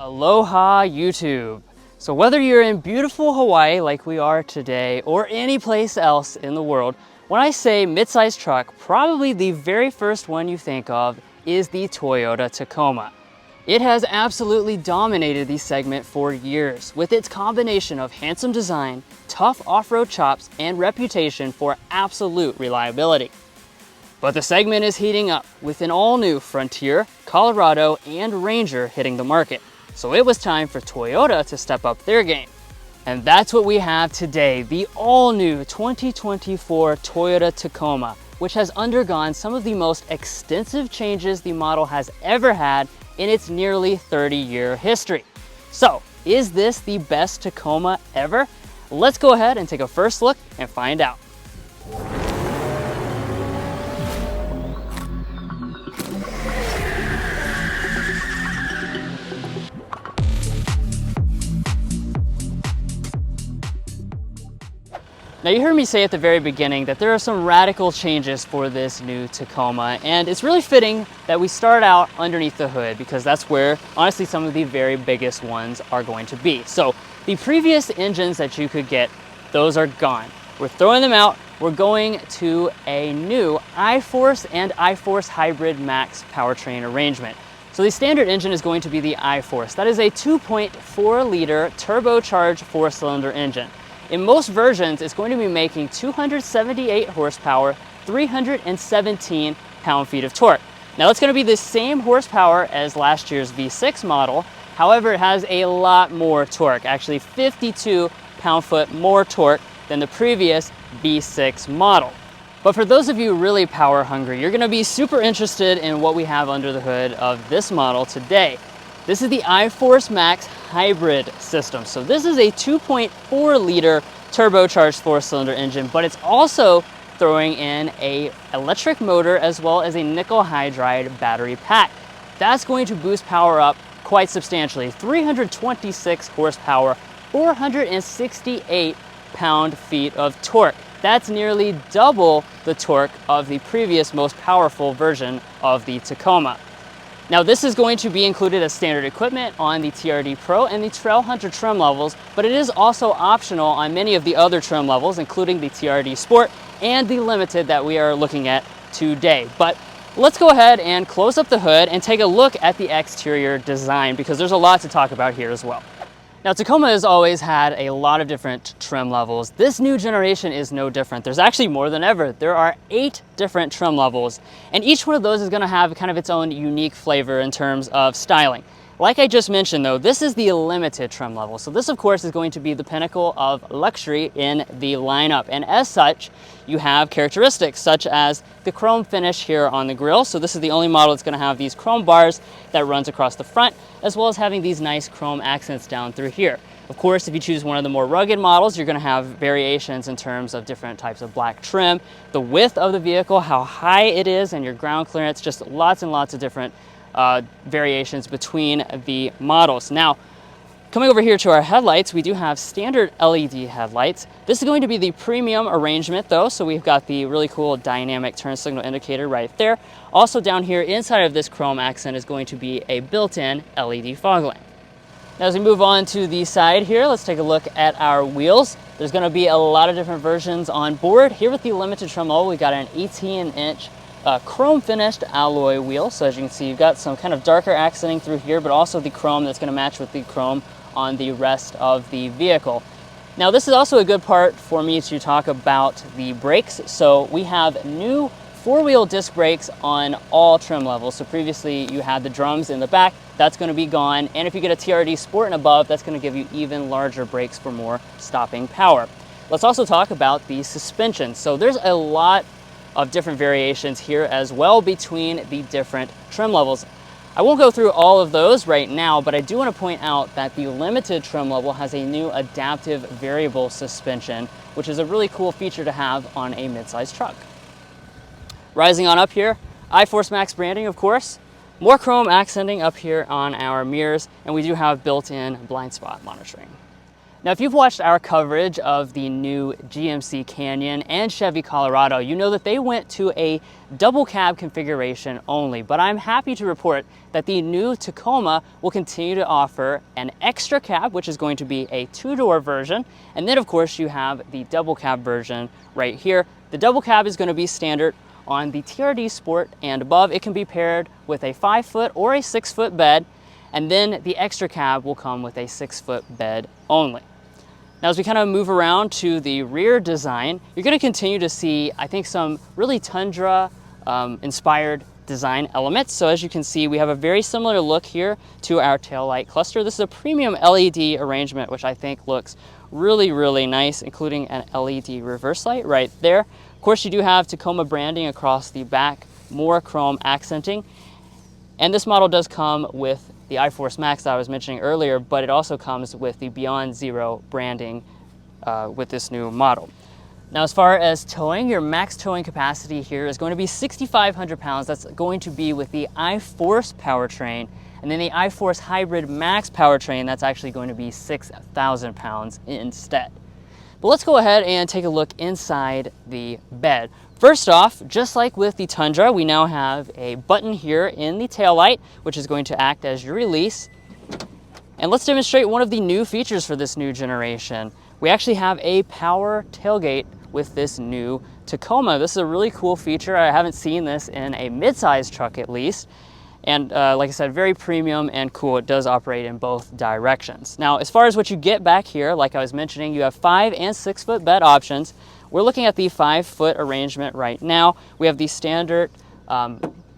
Aloha YouTube. So whether you're in beautiful Hawaii like we are today or any place else in the world, when I say mid-size truck, probably the very first one you think of is the Toyota Tacoma. It has absolutely dominated the segment for years with its combination of handsome design, tough off-road chops, and reputation for absolute reliability. But the segment is heating up with an all-new Frontier, Colorado, and Ranger hitting the market. So it was time for Toyota to step up their game. And that's what we have today, the all-new 2024 Toyota Tacoma, which has undergone some of the most extensive changes the model has ever had in its nearly 30-year history. So, is this the best Tacoma ever? Let's go ahead and take a first look and find out. Now you heard me say at the very beginning that there are some radical changes for this new Tacoma, and it's really fitting that we start out underneath the hood because that's where honestly some of the very biggest ones are going to be. So the previous engines that you could get, those are gone. We're throwing them out. We're going to a new iForce and iForce Hybrid Max powertrain arrangement. So the standard engine is going to be the iForce. That is a 2.4 liter turbocharged 4-cylinder engine. In most versions, it's going to be making 278 horsepower, 317 pound-feet of torque. Now that's going to be the same horsepower as last year's V6 model. However, it has a lot more torque, actually 52 pound-foot more torque than the previous V6 model. But for those of you really power hungry, you're going to be super interested in what we have under the hood of this model today. This is the iForce Max hybrid system. So this is a 2.4 liter turbocharged 4-cylinder engine, but it's also throwing in an electric motor as well as a nickel hydride battery pack. That's going to boost power up quite substantially. 326 horsepower, 468 pound-feet of torque. That's nearly double the torque of the previous most powerful version of the Tacoma. Now this is going to be included as standard equipment on the TRD Pro and the Trailhunter trim levels, but it is also optional on many of the other trim levels, including the TRD Sport and the Limited that we are looking at today. But let's go ahead and close up the hood and take a look at the exterior design because there's a lot to talk about here as well. Now Tacoma has always had a lot of different trim levels. This new generation is no different. There's actually more than ever. There are 8 different trim levels, and each one of those is going to have kind of its own unique flavor in terms of styling. Like I just mentioned though, this is the limited trim level. So this of course is going to be the pinnacle of luxury in the lineup. And as such, you have characteristics such as the chrome finish here on the grille. So this is the only model that's going to have these chrome bars that runs across the front, as well as having these nice chrome accents down through here. Of course, if you choose one of the more rugged models, you're going to have variations in terms of different types of black trim, the width of the vehicle, how high it is, and your ground clearance, just lots and lots of different variations between the models. Now, coming over here to our headlights, we do have standard LED headlights. This is going to be the premium arrangement though, so we've got the really cool dynamic turn signal indicator right there. Also down here inside of this chrome accent is going to be a built-in LED fog lamp. Now as we move on to the side here, let's take a look at our wheels. There's going to be a lot of different versions on board. Here with the limited trim level, we got an 18-inch chrome finished alloy wheel. So as you can see, you've got some kind of darker accenting through here, but also the chrome that's going to match with the chrome on the rest of the vehicle. Now this is also a good part for me to talk about the brakes. So we have new 4-wheel disc brakes on all trim levels. So previously you had the drums in the back, that's going to be gone. And if you get a TRD Sport and above, that's going to give you even larger brakes for more stopping power. Let's also talk about the suspension. So there's a lot of different variations here as well between the different trim levels. I won't go through all of those right now, but I do want to point out that the limited trim level has a new adaptive variable suspension, which is a really cool feature to have on a mid-size truck. Rising on up here, iForce Max branding, of course, more chrome accenting up here on our mirrors, and we do have built-in blind spot monitoring. Now, if you've watched our coverage of the new GMC Canyon and Chevy Colorado, you know that they went to a double cab configuration only, but I'm happy to report that the new Tacoma will continue to offer an extra cab, which is going to be a two-door version, and then of course you have the double cab version right here. The double cab is going to be standard on the TRD Sport and above. It can be paired with a 5-foot or a 6-foot bed, and then the extra cab will come with a 6-foot bed only. Now, as we kind of move around to the rear design, you're going to continue to see, I think, some really Tundra inspired design elements. So as you can see, we have a very similar look here to our taillight cluster. This is a premium LED arrangement, which I think looks really, really nice, including an LED reverse light right there. Of course, you do have Tacoma branding across the back, more chrome accenting. And this model does come with the iForce Max that I was mentioning earlier, but it also comes with the Beyond Zero branding with this new model. Now, as far as towing, your max towing capacity here is going to be 6,500 pounds. That's going to be with the iForce powertrain. And then the iForce Hybrid Max powertrain, that's actually going to be 6,000 pounds instead. But let's go ahead and take a look inside the bed. First off, just like with the Tundra, we now have a button here in the taillight, which is going to act as your release. And let's demonstrate one of the new features for this new generation. We actually have a power tailgate with this new Tacoma. This is a really cool feature. I haven't seen this in a mid-size truck at least. And like I said, very premium and cool. It does operate in both directions. Now, as far as what you get back here, like I was mentioning, you have 5- and 6-foot bed options. We're looking at the 5-foot arrangement right now. We have the standard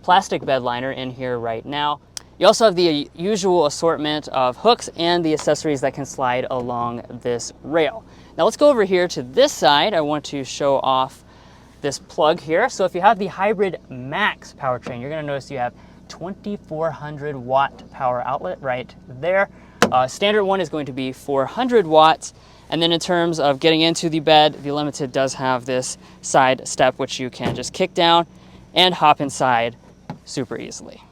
plastic bed liner in here right now. You also have the usual assortment of hooks and the accessories that can slide along this rail. Now let's go over here to this side. I want to show off this plug here. So if you have the Hybrid Max powertrain, you're going to notice you have 2,400 watt power outlet right there. Standard one is going to be 400 watts. And then in terms of getting into the bed, the Limited does have this side step, which you can just kick down and hop inside super easily.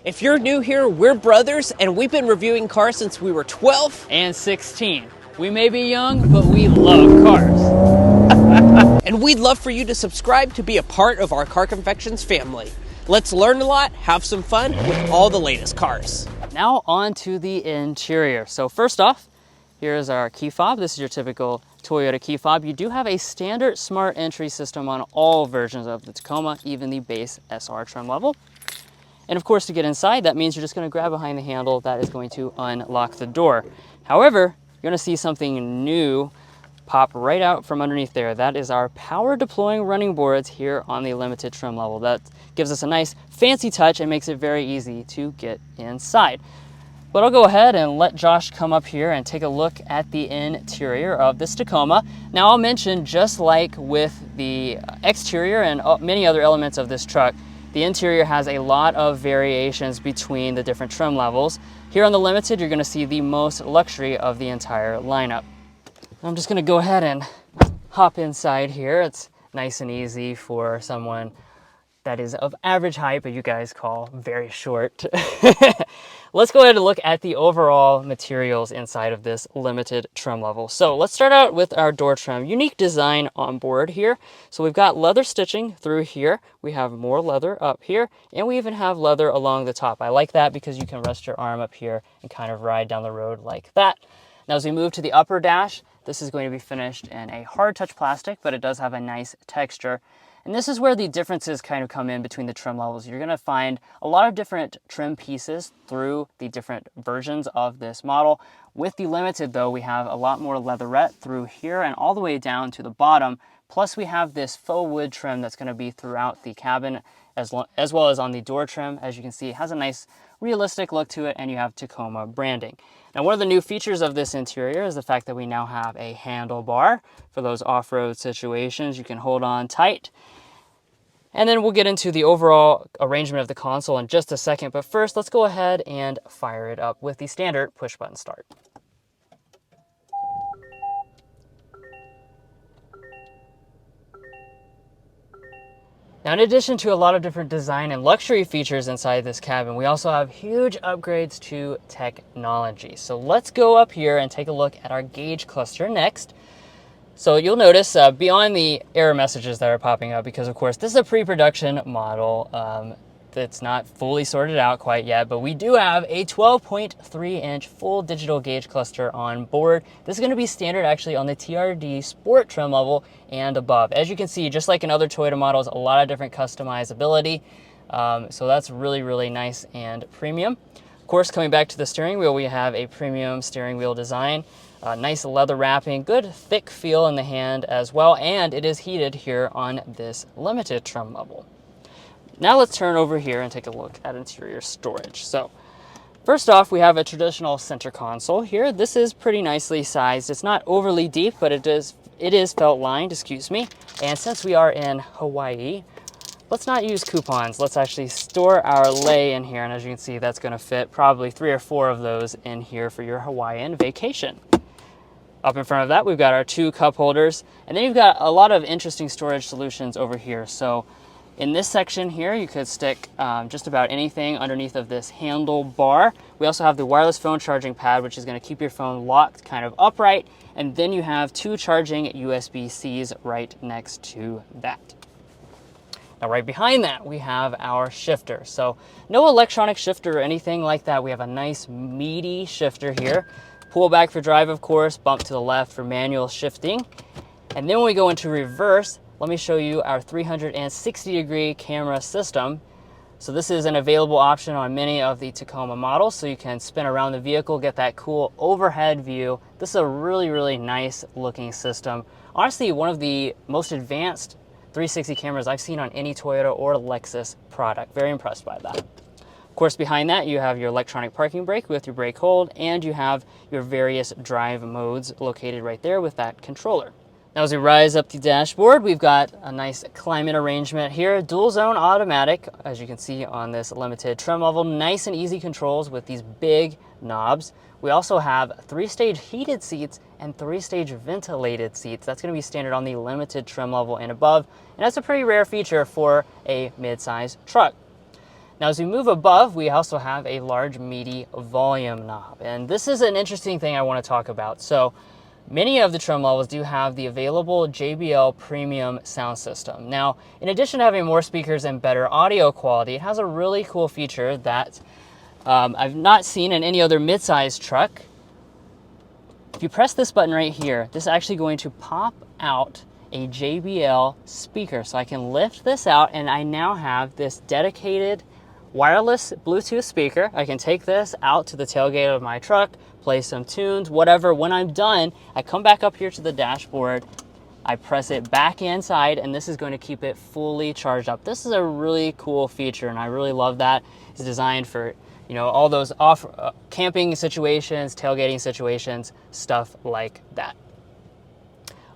If you're new here, we're brothers, and we've been reviewing cars since we were 12 and 16. We may be young, but we love cars. And we'd love for you to subscribe to be a part of our Car Confections family. Let's learn a lot, have some fun with all the latest cars. Now on to the interior. So first off, here's our key fob. This is your typical Toyota key fob. You do have a standard smart entry system on all versions of the Tacoma, even the base SR trim level. And of course, to get inside, that means you're just going to grab behind the handle. That is going to unlock the door. However, you're going to see something new pop right out from underneath there. That is our power deploying running boards here on the Limited trim level. That gives us a nice fancy touch and makes it very easy to get inside. But I'll go ahead and let Josh come up here and take a look at the interior of this Tacoma. Now I'll mention, just like with the exterior and many other elements of this truck, the interior has a lot of variations between the different trim levels. Here on the Limited, you're going to see the most luxury of the entire lineup. I'm just going to go ahead and hop inside here. It's nice and easy for someone that is of average height, but you guys call very short. Let's go ahead and look at the overall materials inside of this Limited trim level. So let's start out with our door trim. Unique design on board here. So we've got leather stitching through here. We have more leather up here, and we even have leather along the top. I like that because you can rest your arm up here and kind of ride down the road like that. Now as we move to the upper dash, this is going to be finished in a hard touch plastic, but it does have a nice texture. And this is where the differences kind of come in between the trim levels. You're going to find a lot of different trim pieces through the different versions of this model. With the Limited, though, we have a lot more leatherette through here and all the way down to the bottom. Plus, we have this faux wood trim that's going to be throughout the cabin as well as on the door trim. As you can see, it has a nice realistic look to it, and you have Tacoma branding. Now, one of the new features of this interior is the fact that we now have a handlebar for those off-road situations. You can hold on tight. And then we'll get into the overall arrangement of the console in just a second. But first, let's go ahead and fire it up with the standard push-button start. Now, in addition to a lot of different design and luxury features inside this cabin, we also have huge upgrades to technology. So let's go up here and take a look at our gauge cluster next. So you'll notice beyond the error messages that are popping up, because of course this is a pre-production model that's not fully sorted out quite yet, but we do have a 12.3-inch full digital gauge cluster on board. This is going to be standard actually on the TRD Sport trim level and above. As you can see, just like in other Toyota models, a lot of different customizability. So that's really, really nice and premium. Of course, coming back to the steering wheel, we have a premium steering wheel design. Nice leather wrapping, good thick feel in the hand as well, and it is heated here on this limited trim level. Now let's turn over here and take a look at interior storage. So first off, we have a traditional center console here. This is pretty nicely sized. It's not overly deep, but it is felt lined, excuse me. And since we are in Hawaii, let's not use coupons. Let's actually store our lei in here. And as you can see, that's going to fit probably 3 or 4 of those in here for your Hawaiian vacation. Up in front of that, we've got our 2 cup holders. And then you've got a lot of interesting storage solutions over here. So in this section here, you could stick just about anything underneath of this handlebar. We also have the wireless phone charging pad, which is going to keep your phone locked kind of upright. And then you have 2 charging USB-Cs right next to that. Now right behind that, we have our shifter. So no electronic shifter or anything like that. We have a nice meaty shifter here. Pull back for drive, of course, bump to the left for manual shifting. And then when we go into reverse, let me show you our 360-degree camera system. So this is an available option on many of the Tacoma models, so you can spin around the vehicle, get that cool overhead view. This is a really, really nice looking system. Honestly, one of the most advanced 360 cameras I've seen on any Toyota or Lexus product. Very impressed by that. Of course, behind that, you have your electronic parking brake with your brake hold, and you have your various drive modes located right there with that controller. Now, as we rise up the dashboard, we've got a nice climate arrangement here. Dual zone automatic, as you can see on this limited trim level. Nice and easy controls with these big knobs. We also have 3-stage heated seats and 3-stage ventilated seats. That's going to be standard on the limited trim level and above. And that's a pretty rare feature for a mid-size truck. Now, as we move above, we also have a large, meaty volume knob. And this is an interesting thing I want to talk about. So many of the trim levels do have the available JBL premium sound system. Now, in addition to having more speakers and better audio quality, it has a really cool feature that I've not seen in any other mid-size truck. If you press this button right here, this is actually going to pop out a JBL speaker. So I can lift this out, and I now have this dedicated wireless Bluetooth speaker. I can take this out to the tailgate of my truck, play some tunes, whatever. When I'm done, I come back up here to the dashboard, I press it back inside, and this is going to keep it fully charged up. This is a really cool feature, and I really love that. It's designed for, you know, all those off camping situations, tailgating situations, stuff like that.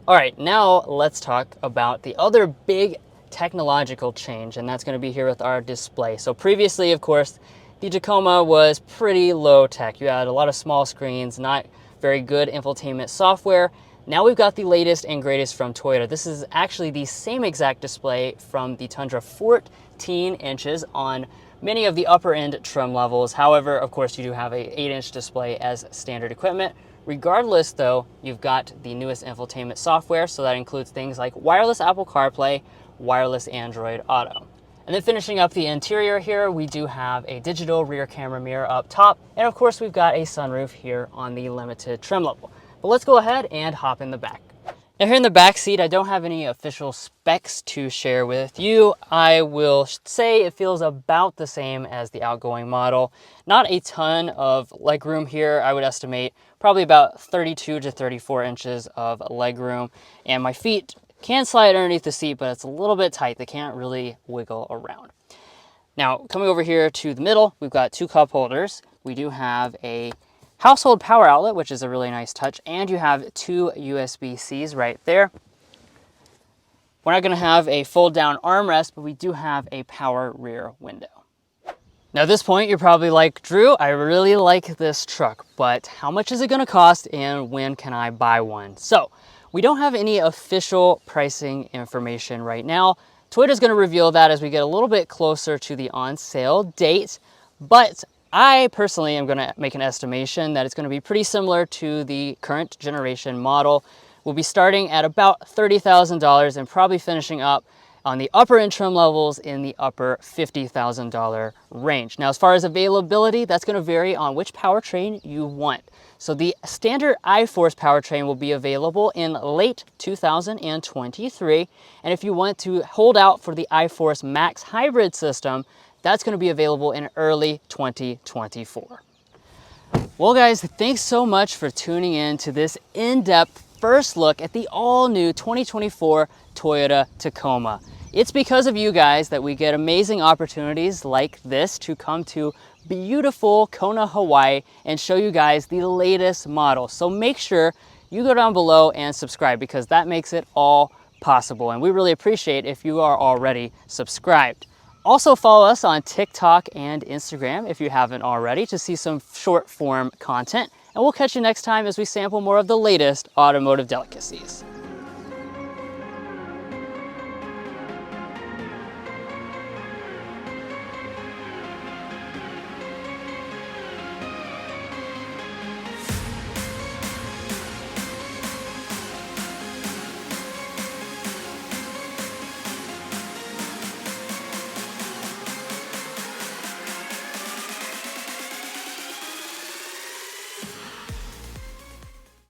All right, now let's talk about the other big technological change, and that's going to be here with our display. So previously, of course, the Tacoma was pretty low tech. You had a lot of small screens, not very good infotainment software. Now we've got the latest and greatest from Toyota. This is actually the same exact display from the Tundra, 14 inches on many of the upper end trim levels. However, of course, you do have a 8-inch display as standard equipment. Regardless, though, you've got the newest infotainment software, so that includes things like wireless Apple CarPlay, wireless Android Auto. And then finishing up the interior here, we do have a digital rear camera mirror up top, and of course we've got a sunroof here on the limited trim level. But let's go ahead and hop in the back. Now here in the back seat, I don't have any official specs to share with you. I will say it feels about the same as the outgoing model. Not a ton of legroom here. I would estimate probably about 32 to 34 inches of legroom, and my feet can slide underneath the seat, but it's a little bit tight. They can't really wiggle around. Now, coming over here to the middle, we've got 2 cup holders. We do have a household power outlet, which is a really nice touch, and you have 2 USB-Cs right there. We're not going to have a fold-down armrest, but we do have a power rear window. Now at this point, you're probably like, Drew, I really like this truck, but how much is it going to cost and when can I buy one? So we don't have any official pricing information right now. Toyota's going to reveal that as we get a little bit closer to the on-sale date, but I personally am going to make an estimation that it's going to be pretty similar to the current generation model. We'll be starting at about $30,000 and probably finishing up on the upper end trim levels in the upper $50,000 range. Now, as far as availability, that's going to vary on which powertrain you want. So the standard iForce powertrain will be available in late 2023. And if you want to hold out for the iForce Max hybrid system, that's going to be available in early 2024. Well, guys, thanks so much for tuning in to this in-depth first look at the all-new 2024 Toyota Tacoma. It's because of you guys that we get amazing opportunities like this to come to beautiful Kona, Hawaii and show you guys the latest model. So make sure you go down below and subscribe because that makes it all possible. And we really appreciate if you are already subscribed. Also follow us on TikTok and Instagram if you haven't already to see some short form content. And we'll catch you next time as we sample more of the latest automotive delicacies.